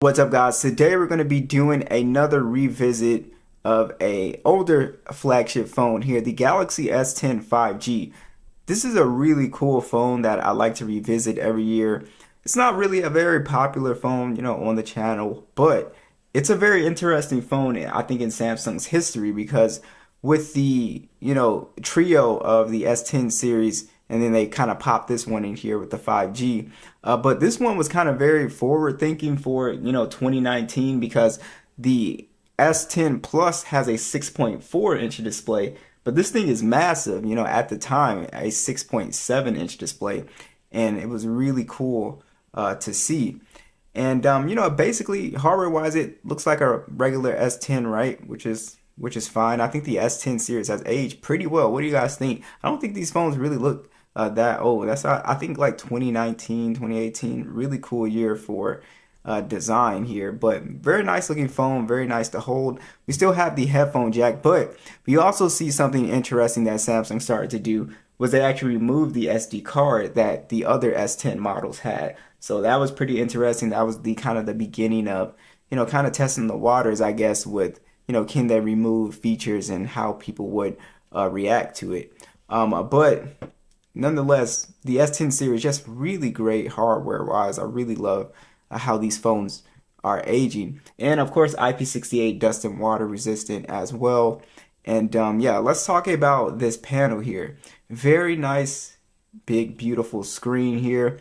What's up, guys? Today we're going to be doing another revisit of a older flagship phone here, the Galaxy S10 5G. This is a really cool phone that I like to revisit every year. It's not really a very popular phone, on the channel, but it's a very interesting phone, I think, in Samsung's history because with the, trio of the S10 series, and then they kind of popped this one in here with the 5G. But this one was kind of very forward thinking for, 2019 because the S10 Plus has a 6.4-inch display, but this thing is massive, at the time, a 6.7-inch display, and it was really cool to see. And basically hardware wise, it looks like a regular S10, right? Which is fine. I think the S10 series has aged pretty well. What do you guys think? I don't think these phones really look that old. I think like 2019, 2018, really cool year for design here. But very nice looking phone, very nice to hold. We still have the headphone jack, but we also see something interesting that Samsung started to do was they actually removed the SD card that the other S10 models had. So that was pretty interesting. That was the kind of the beginning of, kind of testing the waters, I guess, with, can they remove features and how people would react to it. But nonetheless, the S10 series just really great hardware wise. I really love how these phones are aging. And of course, IP68 dust and water resistant as well. And yeah, let's talk about this panel here. Very nice, big, beautiful screen here.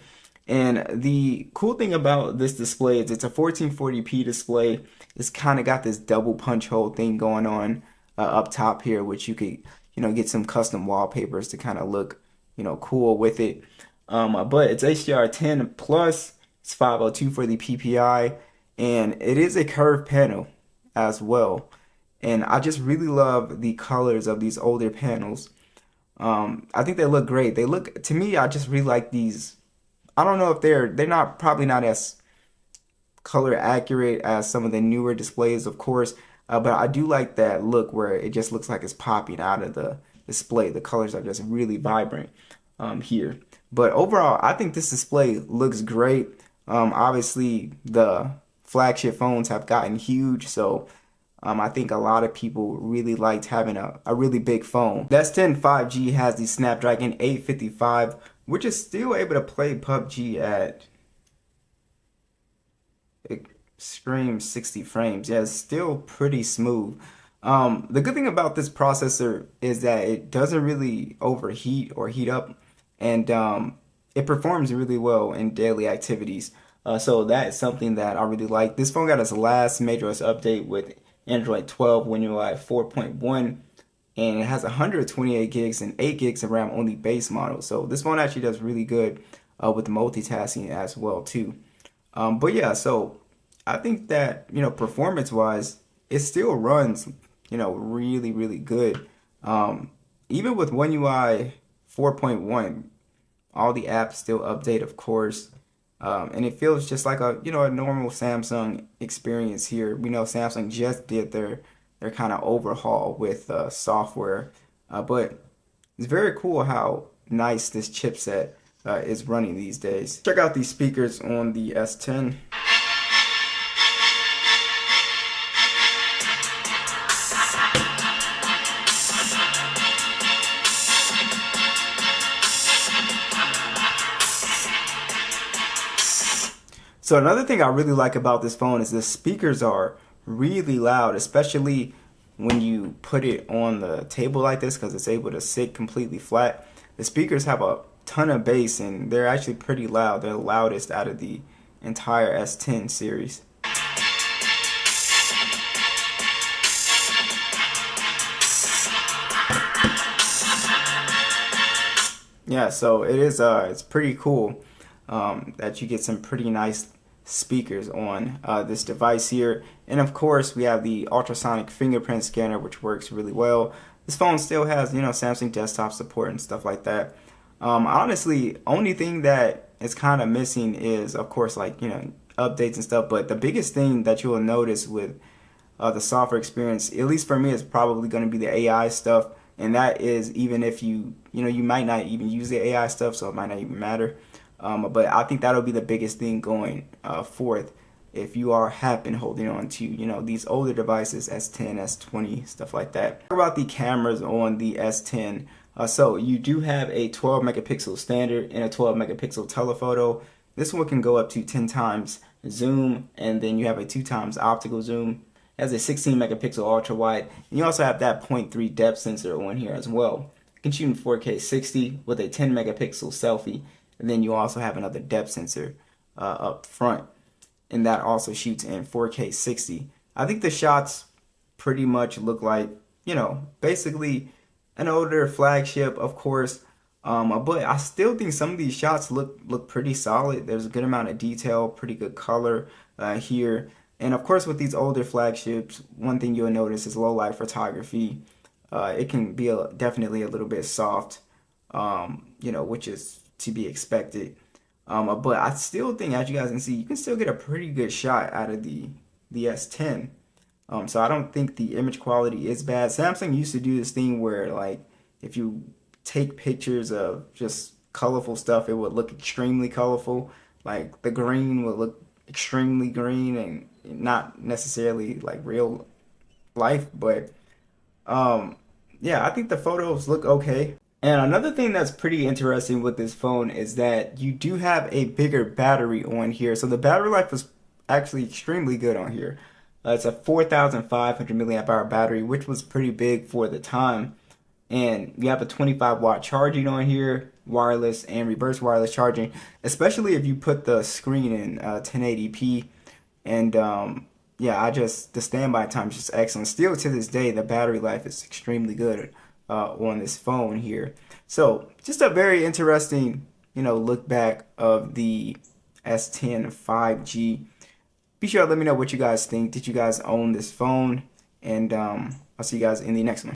And the cool thing about this display is it's a 1440p display. It's kind of got this double punch hole thing going on up top here, which you could, get some custom wallpapers to kind of look, cool with it. But it's HDR10 plus, it's 502 for the PPI, and it is a curved panel as well. And I just really love the colors of these older panels. I think they look great. They look, to me, I just really like these. I don't know if they're not probably not as color accurate as some of the newer displays, of course, but I do like that look where it just looks like it's popping out of the display. The colors are just really vibrant here. But overall, I think this display looks great. Obviously, the flagship phones have gotten huge, so I think a lot of people really liked having a really big phone. The S10 5G has the Snapdragon 855, which is still able to play PUBG at extreme 60 frames. Yeah, it's still pretty smooth. The good thing about this processor is that it doesn't really overheat or heat up, and it performs really well in daily activities. So that is something that I really like. This phone got its last majorOS update with Android 12 when you're at 4.1, and it has 128 gigs and 8 gigs of RAM on the base model. So this phone actually does really good with the multitasking as well too. But yeah, so I think that, performance wise, it still runs, really, really good. Even with One UI 4.1, all the apps still update, of course. And it feels just like a normal Samsung experience here. We know Samsung just did their kind of overhaul with software, but it's very cool how nice this chipset is running these days. Check out these speakers on the S10. So another thing I really like about this phone is the speakers are really loud, especially when you put it on the table like this because it's able to sit completely flat. The speakers have a ton of bass and they're actually pretty loud. They're the loudest out of the entire S10 series. Yeah, so it is it's pretty cool that you get some pretty nice speakers on this device here. And of course, we have the ultrasonic fingerprint scanner, which works really well. This phone still has, Samsung desktop support and stuff like that. Honestly, only thing that is kind of missing is, of course, like, updates and stuff. But the biggest thing that you will notice with the software experience, at least for me, is probably going to be the AI stuff. And that is even if you might not even use the AI stuff, so it might not even matter. But I think that'll be the biggest thing going forth if you have been holding on to, these older devices, S10, S20, stuff like that. Talk about the cameras on the S10. So you do have a 12 megapixel standard and a 12 megapixel telephoto. This one can go up to 10 times zoom, and then you have a 2 times optical zoom. It has a 16 megapixel ultra wide, and you also have that 0.3 depth sensor on here as well. You can shoot in 4K 60 with a 10 megapixel selfie, and then you also have another depth sensor up front, and that also shoots in 4K 60. I think the shots pretty much look like, basically an older flagship, of course, but I still think some of these shots look pretty solid. There's a good amount of detail, pretty good color here. And of course, with these older flagships, one thing you'll notice is low light photography. It can be definitely a little bit soft, which is to be expected. But I still think, as you guys can see, you can still get a pretty good shot out of the S10. So I don't think the image quality is bad. Samsung used to do this thing where, like, if you take pictures of just colorful stuff, it would look extremely colorful. Like the green would look extremely green and not necessarily like real life, but yeah, I think the photos look okay. And another thing that's pretty interesting with this phone is that you do have a bigger battery on here. So the battery life is actually extremely good on here. It's a 4,500 milliamp hour battery, which was pretty big for the time. And you have a 25-watt charging on here, wireless and reverse wireless charging, especially if you put the screen in 1080p. And yeah, the standby time is just excellent. Still to this day, the battery life is extremely good on this phone here. So just a very interesting, look back of the S10 5G. Be sure to let me know what you guys think. Did you guys own this phone? And I'll see you guys in the next one.